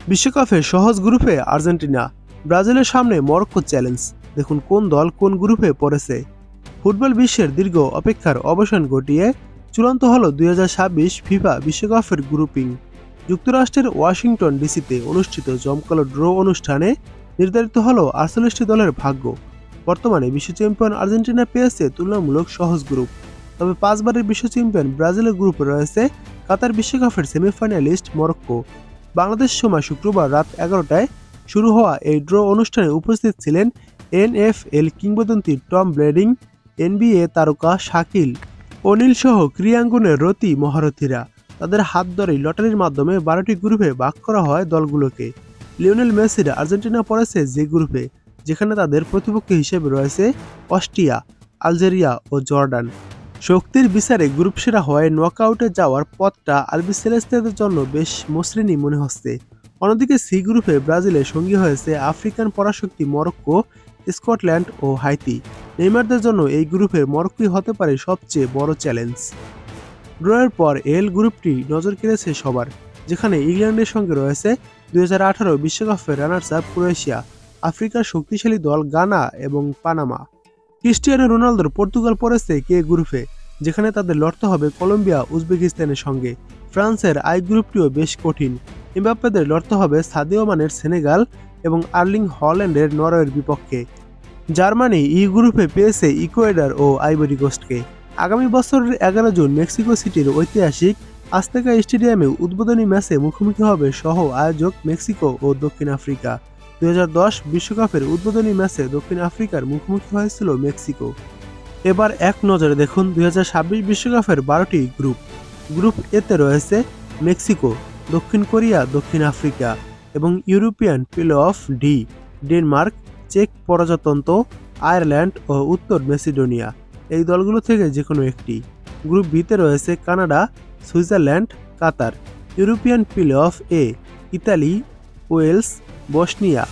বিশ্বকাপের সহজ গ্রুপে আর্জেন্টিনা, ব্রাজিলের সামনে মরক্কো চ্যালেঞ্জ। দেখুন কোন দল কোন গ্রুপে পড়েছে। ফুটবল বিশ্বের দীর্ঘ অপেক্ষার অবসান ঘটিয়ে চূড়ান্ত হল 2026 ফিফা বিশ্বকাপের গ্রুপিং। যুক্তরাষ্ট্রের ওয়াশিংটন ডিসিতে অনুষ্ঠিত জমকালো ড্র অনুষ্ঠানে নির্ধারিত হল 48টি দলের ভাগ্য। বর্তমানে বিশ্ব চ্যাম্পিয়ন আর্জেন্টিনা পেয়েছে তুলনামূলক সহজ গ্রুপ। তবে 5বারের বিশ্ব চ্যাম্পিয়ন ব্রাজিলের গ্রুপে রয়েছে কাতার বিশ্বকাপের সেমিফাইনালিস্ট মরক্কো। বাংলাদেশ সময় শুক্রবার রাত 11টায় শুরু হওয়া এই ড্র অনুষ্ঠানে উপস্থিত ছিলেন এনএফএল কিংবদন্তি টম ব্রেডিং, এনবিএ তারকা শাকিল অনিল সহ ক্রীড়াঙ্গনের রতি মহারথীরা। তাদের হাত ধরেই লটারির মাধ্যমে 12টি গ্রুপে ভাগ করা হয় দলগুলোকে। লিওনেল মেসির আর্জেন্টিনা পড়েছে যে গ্রুপে, যেখানে তাদের প্রতিপক্ষ হিসেবে রয়েছে অস্ট্রিয়া, আলজেরিয়া ও জর্ডান। শক্তির বিচারে গ্রুপ সেরা হয়ে নকআউটে যাওয়ার পথটা আলবিসেলেস্তেদের জন্য বেশ মসৃণই মনে হচ্ছে। অন্যদিকে সি গ্রুপে ব্রাজিলের সঙ্গী হয়েছে আফ্রিকান পরাশক্তি মরক্কো, স্কটল্যান্ড ও হাইতি। নেইমারদের জন্য এই গ্রুপের মরক্কোই হতে পারে সবচেয়ে বড় চ্যালেঞ্জ। ড্রয়ের পর এল গ্রুপটি নজর কেড়েছে সবার, যেখানে ইংল্যান্ডের সঙ্গে রয়েছে 2018 বিশ্বকাপের রানার্স আপ ক্রোয়েশিয়া, আফ্রিকার শক্তিশালী দল গানা এবং পানামা। ক্রিস্টিয়ানো রোনালদোর পর্তুগাল পড়েছে কে গ্রুপে, যেখানে তাদের লড়তে হবে কলম্বিয়া, উজবেকিস্তানের সঙ্গে। ফ্রান্সের আই গ্রুপটিও বেশ কঠিন। এমবাপ্পেদের লড়তে হবে সাদিও মানের সেনেগাল এবং আর্লিং হল্যান্ডের নরওয়ের বিপক্ষে। জার্মানি ই গ্রুপে পেয়েছে ইকুয়েডর ও আইভরি কোস্টকে। আগামী বছরের 11 জুন মেক্সিকো সিটির ঐতিহাসিক আস্তেকা স্টেডিয়ামে উদ্বোধনী ম্যাচে মুখোমুখি হবে সহ আয়োজক মেক্সিকো ও দক্ষিণ আফ্রিকা। 2010 বিশ্বকাপের উদ্বোধনী ম্যাচে দক্ষিণ আফ্রিকার মুখোমুখি হয়েছিল মেক্সিকো। এবার এক নজরে দেখুন 2026 বিশ্বকাপের 12টি গ্রুপ। গ্রুপ এতে রয়েছে মেক্সিকো, দক্ষিণ কোরিয়া, দক্ষিণ আফ্রিকা এবং European play off D, Denmark, চেক প্রজাতন্ত্র, আয়ারল্যান্ড ও উত্তর মেসিডোনিয়া। এই দলগুলো থেকে যে কোনো একটি। গ্রুপ বিতে রয়েছে Canada, Switzerland, Qatar. European play off A, Italy, Wales, Bosnia,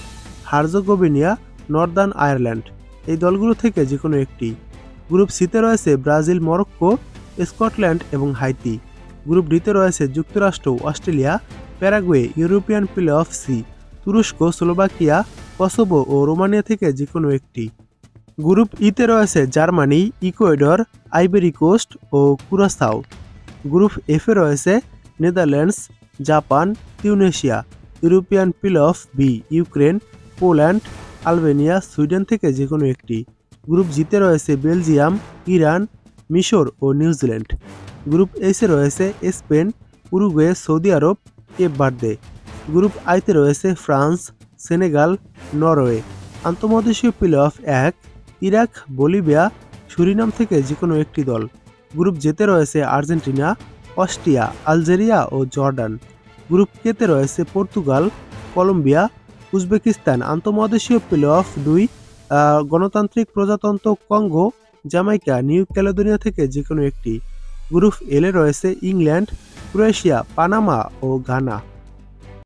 Herzegovina, Northern Ireland. এই দলগুলো থেকে যে কোনো একটি। গ্রুপ সিতে রয়েছে ব্রাজিল, মরক্কো, স্কটল্যান্ড এবং হাইতি। গ্রুপ ডিতে রয়েছে যুক্তরাষ্ট্র, Australia, Paraguay. European play off C, তুরস্ক, স্লোভাকিয়া, কসোভো ও রোমানিয়া থেকে যে কোনো একটি। গ্রুপ ইতে রয়েছে জার্মানি, ইকুয়েডর, আইভরি কোস্ট ও কুরাসাও। গ্রুপ এফে রয়েছে Netherlands, Japan, Tunisia. European play off B, Ukraine, Poland, Albania, Sweden থেকে যে কোনো একটি। গ্রুপ জিতে রয়েছে বেলজিয়াম, ইরান, মিশর ও নিউজিল্যান্ড। গ্রুপ এইচে রয়েছে স্পেন, উরুগুয়ে, সৌদি আরব, কেপ ভার্দে। গ্রুপ আইতে রয়েছে ফ্রান্স, সেনেগাল, নরওয়ে। আন্তঃমহাদেশীয় play off 1, Iraq, Bolivia, Suriname থেকে যে কোনো একটি দল। গ্রুপ জেতে রয়েছে আর্জেন্টিনা, অস্ট্রিয়া, আলজেরিয়া ও জর্ডান। গ্রুপ কেতে রয়েছে পর্তুগাল, কলম্বিয়া, উজবেকিস্তান। আন্তঃমহাদেশীয় প্লে অফ 2, গণতান্ত্রিক প্রজাতন্ত্র কঙ্গো, জামাইকা, নিউ ক্যালেডোনিয়া থেকে যে কোনো একটি। গ্রুপ এলে রয়েছে ইংল্যান্ড, ক্রোয়েশিয়া, পানামা ও ঘানা।